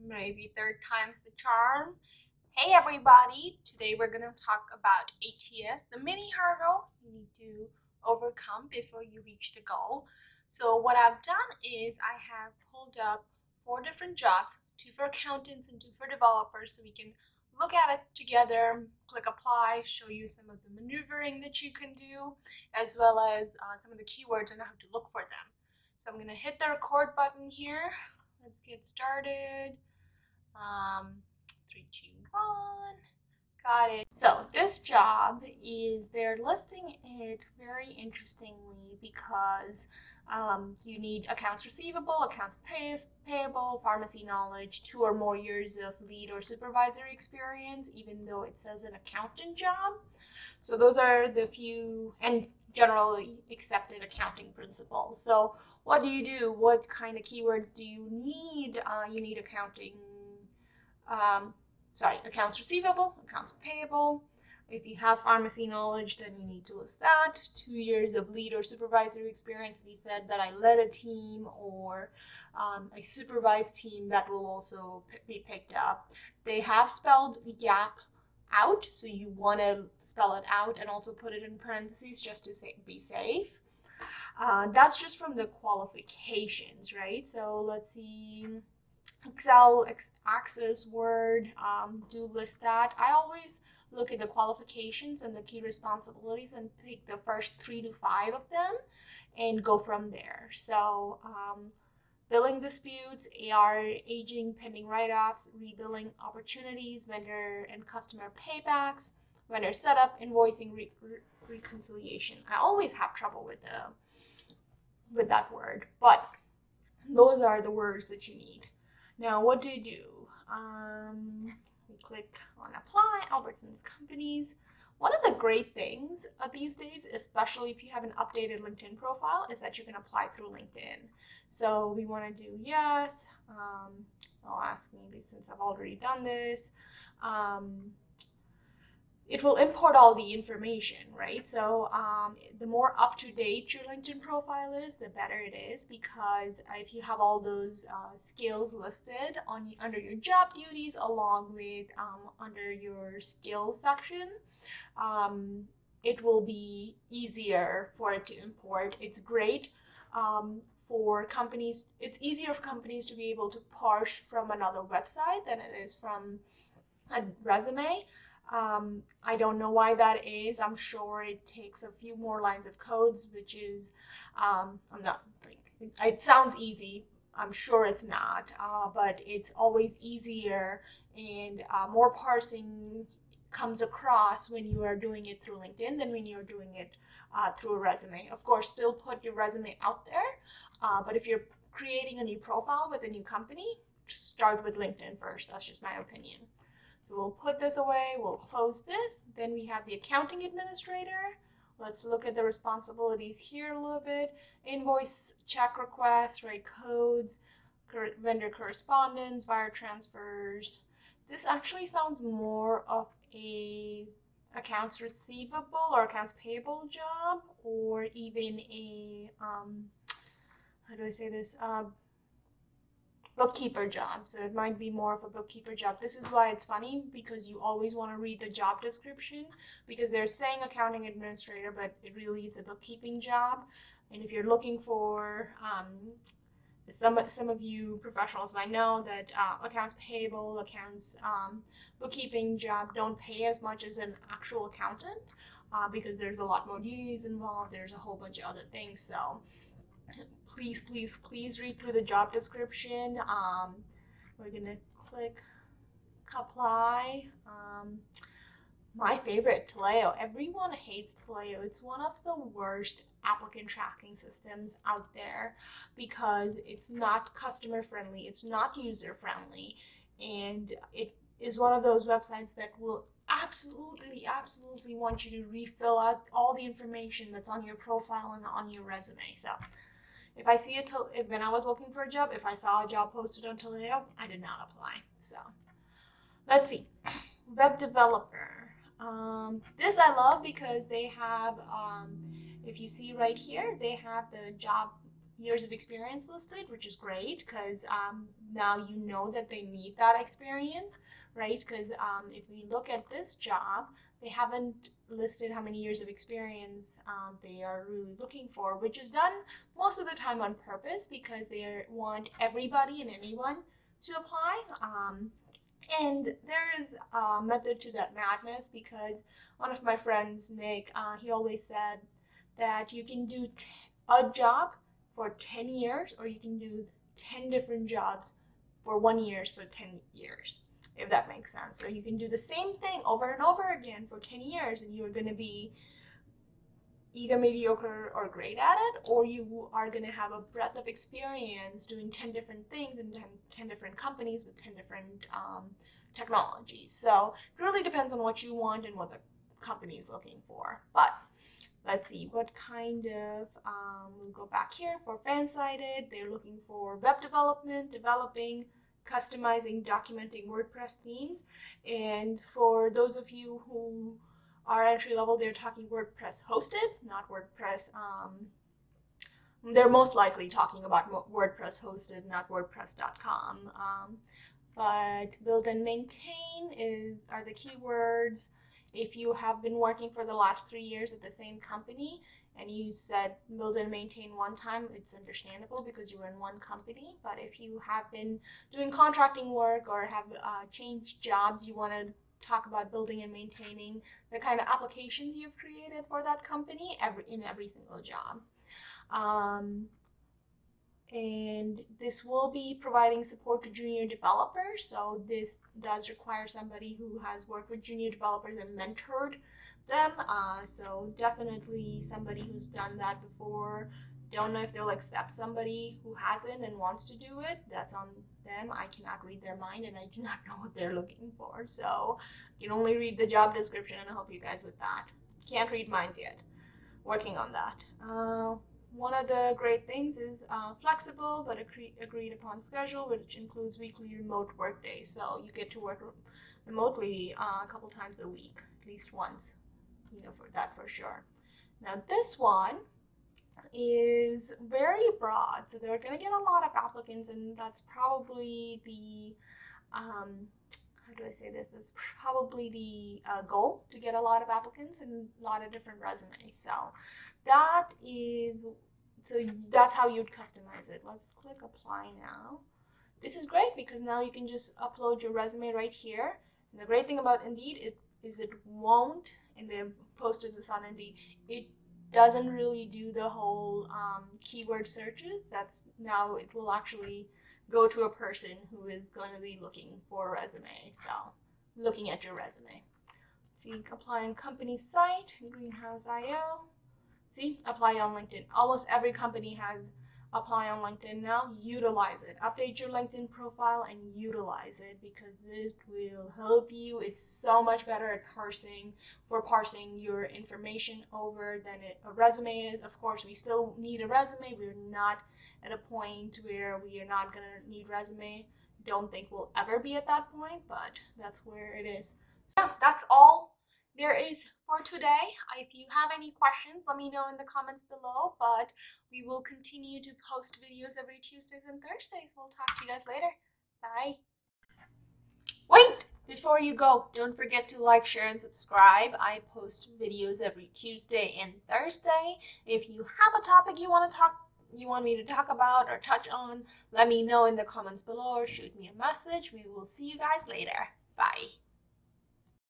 maybe third time's the charm. Hey everybody, today we're going to talk about ATS, the mini hurdle you need to overcome before you reach the goal. So what I've done is I have pulled up 4 different jobs, 2 for accountants and 2 for developers, so we can look at it together, click apply, show you some of the maneuvering that you can do, as well as some of the keywords and how to look for them. So I'm going to hit the record button here. Let's get started. 3, 2, 1. Got it. So this job is, they're listing it very interestingly because you need accounts receivable, accounts payable, pharmacy knowledge, 2 or more years of lead or supervisory experience, even though it says an accountant job. So those are the few and generally accepted accounting principles. So what do you do? What kind of keywords do you need? You need accounting, accounts receivable, accounts payable. If you have pharmacy knowledge, then you need to list that. 2 years of lead or supervisory experience. We said that I led a team or I supervised team, that will also be picked up. They have spelled gap out, so you want to spell it out and also put it in parentheses just to be safe. That's just from the qualifications, right? So let's see. Excel, Access, Word, do list that. I always look at the qualifications and the key responsibilities and pick the first 3 to 5 of them and go from there. So billing disputes, AR aging, pending write-offs, rebilling opportunities, vendor and customer paybacks, vendor setup, invoicing, reconciliation. I always have trouble with that word, but those are the words that you need. Now, what do you do? We click on apply, Albertsons Companies. One of the great things these days, especially if you have an updated LinkedIn profile, is that you can apply through LinkedIn. So we want to do yes. I'll ask maybe since I've already done this. It will import all the information, right? So the more up-to-date your LinkedIn profile is, the better it is, because if you have all those skills listed under your job duties along with under your skills section, it will be easier for it to import. It's great for companies. It's easier for companies to be able to parse from another website than it is from a resume. I don't know why that is. I'm sure it takes a few more lines of codes, which is, I'm not like, it sounds easy. I'm sure it's not, but it's always easier and more parsing comes across when you are doing it through LinkedIn than when you're doing it through a resume. Of course, still put your resume out there, but if you're creating a new profile with a new company, just start with LinkedIn first. That's just my opinion. So we'll put this away, we'll close this. Then we have the accounting administrator. Let's look at the responsibilities here a little bit. Invoice, check requests, write codes, vendor correspondence, wire transfers. This actually sounds more of a accounts receivable or accounts payable job, or even a, how do I say this? Bookkeeper job. So it might be more of a bookkeeper job. This is why it's funny, because you always want to read the job description, because they're saying accounting administrator, but it really is a bookkeeping job. And if you're looking for some of you professionals might know that accounts payable, accounts bookkeeping job don't pay as much as an actual accountant because there's a lot more duties involved. There's a whole bunch of other things. So please read through the job description. We're gonna click apply. My favorite, Taleo. Everyone hates Taleo. It's one of the worst applicant tracking systems out there because it's not customer friendly, it's not user friendly, and it is one of those websites that will absolutely want you to refill out all the information that's on your profile and on your resume. So if I see it, when I was looking for a job, if I saw a job posted on Taleo, I did not apply. So let's see, web developer. This I love because they have, if you see right here, they have the job years of experience listed, which is great because now you know that they need that experience, right? Because if we look at this job, they haven't listed how many years of experience they are really looking for, which is done most of the time on purpose because they want everybody and anyone to apply. And there is a method to that madness because one of my friends, Nick, he always said that you can do a job for 10 years or you can do 10 different jobs for 1 year for 10 years, if that makes sense. So you can do the same thing over and over again for 10 years and you're going to be either mediocre or great at it, or you are going to have a breadth of experience doing 10 different things in 10 different companies with 10 different technologies. So it really depends on what you want and what the company is looking for. But let's see what kind of, we'll go back here for fan-sided. They're looking for web development, developing, customizing, documenting WordPress themes. And for those of you who are entry level, they're talking WordPress hosted, not WordPress. They're most likely talking about WordPress hosted, not WordPress.com. But build and maintain are the keywords. If you have been working for the last 3 years at the same company and you said build and maintain one time, it's understandable because you were in one company. But if you have been doing contracting work or have changed jobs, you want to talk about building and maintaining the kind of applications you've created for that company in every single job. And this will be providing support to junior developers. So this does require somebody who has worked with junior developers and mentored them. So definitely somebody who's done that before. Don't know if they'll accept somebody who hasn't and wants to do it. That's on them. I cannot read their mind and I do not know what they're looking for. So you can only read the job description and I'll help you guys with that. Can't read minds yet. Working on that. One of the great things is flexible but agreed upon schedule, which includes weekly remote work days. So you get to work remotely a couple times a week, at least once, for that for sure. Now this one is very broad, so they're going to get a lot of applicants, and that's probably the how do I say this? That's probably the goal, to get a lot of applicants and a lot of different resumes. So that's how you'd customize it. Let's click apply now. This is great because now you can just upload your resume right here. And the great thing about Indeed is it won't, and they posted this on Indeed, it doesn't really do the whole keyword searches. Now it will actually go to a person who is going to be looking for a resume. So looking at your resume. See, apply on company site, Greenhouse.io. See, apply on LinkedIn. Almost every company has apply on LinkedIn now. Utilize it. Update your LinkedIn profile and utilize it because it will help you. It's so much better at parsing your information over than a resume is. Of course, we still need a resume. We're not at a point where we are not going to need resume. Don't think we'll ever be at that point, but that's where it is. So yeah, that's all there is for today. If you have any questions, let me know in the comments below, but we will continue to post videos every Tuesdays and Thursdays. We'll talk to you guys later. Bye. Wait! Before you go, don't forget to like, share, and subscribe. I post videos every Tuesday and Thursday. If you have a topic you want me to talk about or touch on, let me know in the comments below or shoot me a message. We will see you guys later. Bye.